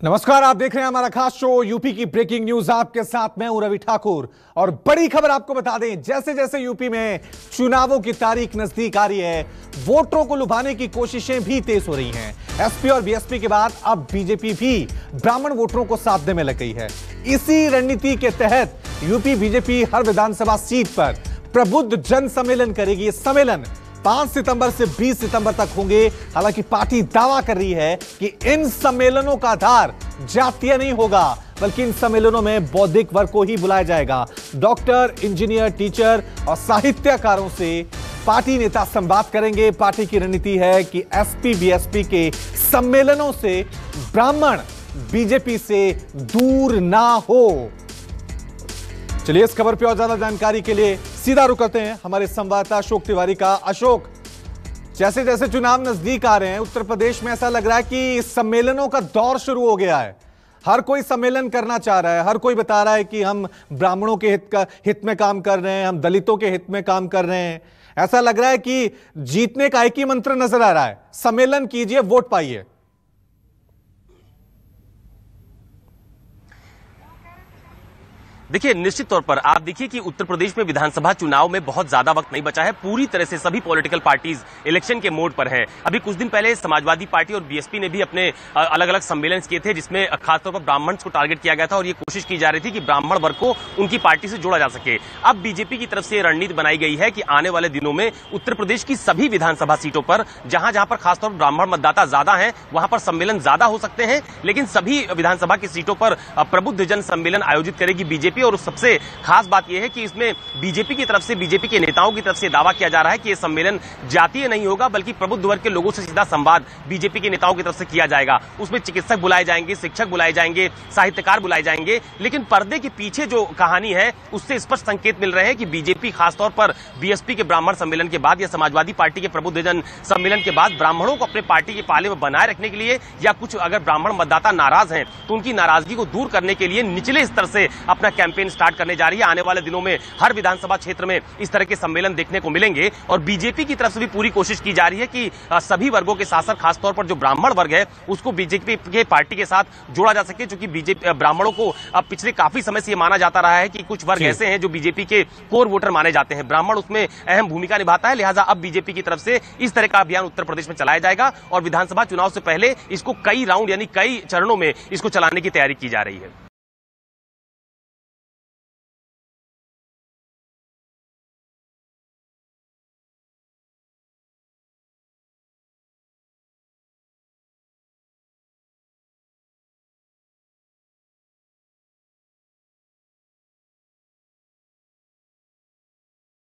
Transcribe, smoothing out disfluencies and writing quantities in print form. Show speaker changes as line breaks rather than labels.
नमस्कार, आप देख रहे हैं हमारा खास शो यूपी की ब्रेकिंग न्यूज। आपके साथ मैं हूं रवि ठाकुर और बड़ी खबर आपको बता दें, जैसे जैसे यूपी में चुनावों की तारीख नजदीक आ रही है, वोटरों को लुभाने की कोशिशें भी तेज हो रही हैं। एसपी और बीएसपी के बाद अब बीजेपी भी ब्राह्मण वोटरों को साधने में लग गई है। इसी रणनीति के तहत यूपी बीजेपी हर विधानसभा सीट पर प्रबुद्ध जन सम्मेलन करेगी। ये सम्मेलन 5 सितंबर से 20 सितंबर तक होंगे। हालांकि पार्टी दावा कर रही है कि इन सम्मेलनों का आधार जातीय नहीं होगा, बल्कि इन सम्मेलनों में बौद्धिक वर्ग को ही बुलाया जाएगा। डॉक्टर, इंजीनियर, टीचर और साहित्यकारों से पार्टी नेता संवाद करेंगे। पार्टी की रणनीति है कि एसपी बीएसपी के सम्मेलनों से ब्राह्मण बीजेपी से दूर ना हो। चलिए, इस खबर पर और ज्यादा जानकारी के लिए सीधा रुक करते हैं हमारे संवाददाता अशोक तिवारी का। अशोक, जैसे जैसे चुनाव नजदीक आ रहे हैं, उत्तर प्रदेश में ऐसा लग रहा है कि सम्मेलनों का दौर शुरू हो गया है। हर कोई सम्मेलन करना चाह रहा है, हर कोई बता रहा है कि हम ब्राह्मणों के हित में काम कर रहे हैं, हम दलितों के हित में काम कर रहे हैं। ऐसा लग रहा है कि जीतने का एक ही मंत्र नजर आ रहा है, सम्मेलन कीजिए, वोट पाइए।
देखिए, निश्चित तौर पर आप देखिए कि उत्तर प्रदेश में विधानसभा चुनाव में बहुत ज्यादा वक्त नहीं बचा है। पूरी तरह से सभी पॉलिटिकल पार्टीज इलेक्शन के मोड पर हैं। अभी कुछ दिन पहले समाजवादी पार्टी और बीएसपी ने भी अपने अलग अलग सम्मेलन किए थे, जिसमें खासतौर पर ब्राह्मण को टारगेट किया गया था और ये कोशिश की जा रही थी कि ब्राह्मण वर्ग को उनकी पार्टी से जोड़ा जा सके। अब बीजेपी की तरफ से रणनीति बनाई गई है कि आने वाले दिनों में उत्तर प्रदेश की सभी विधानसभा सीटों पर जहां जहां पर खासतौर पर ब्राह्मण मतदाता ज्यादा है, वहां पर सम्मेलन ज्यादा हो सकते हैं, लेकिन सभी विधानसभा की सीटों पर प्रबुद्ध जन सम्मेलन आयोजित करेगी बीजेपी। और सबसे खास बात यह है कि इसमें बीजेपी की तरफ से, बीजेपी के नेताओं की तरफ से दावा किया जा रहा है कि यह सम्मेलन जातीय नहीं होगा, बल्कि प्रबुद्ध वर्ग के लोगों से सीधा संवाद बीजेपी के नेताओं की तरफ से किया जाएगा। उसमें चिकित्सक बुलाए जाएंगे, शिक्षक बुलाए जाएंगे, साहित्यकार बुलाए जाएंगे। लेकिन पर्दे के पीछे जो कहानी है, उससे स्पष्ट संकेत मिल रहे हैं कि बीजेपी खासतौर पर बीएसपी के ब्राह्मण सम्मेलन के बाद या समाजवादी पार्टी के प्रबुद्ध जन सम्मेलन के बाद ब्राह्मणों को अपने पार्टी के पाले में बनाए रखने के लिए, या कुछ अगर ब्राह्मण मतदाता नाराज हैं तो उनकी नाराजगी को दूर करने के लिए निचले स्तर से अपना कैंपेन स्टार्ट करने जा रही है। आने वाले दिनों में हर विधानसभा क्षेत्र में इस तरह के सम्मेलन देखने को मिलेंगे और बीजेपी की तरफ से भी पूरी कोशिश की जा रही है कि सभी वर्गों के साथ साथ खासतौर पर जो ब्राह्मण वर्ग है उसको बीजेपी के पार्टी के साथ जोड़ा जा सके। क्योंकि बीजेपी ब्राह्मणों को अब पिछले काफी समय से यह माना जाता रहा है कि कुछ वर्ग ऐसे हैं जो बीजेपी के कोर वोटर माने जाते हैं, ब्राह्मण उसमें अहम भूमिका निभाता है। लिहाजा अब बीजेपी की तरफ से इस तरह का अभियान उत्तर प्रदेश में चलाया जाएगा और विधानसभा चुनाव से पहले इसको कई राउंड यानी कई चरणों में इसको चलाने की तैयारी की जा रही है।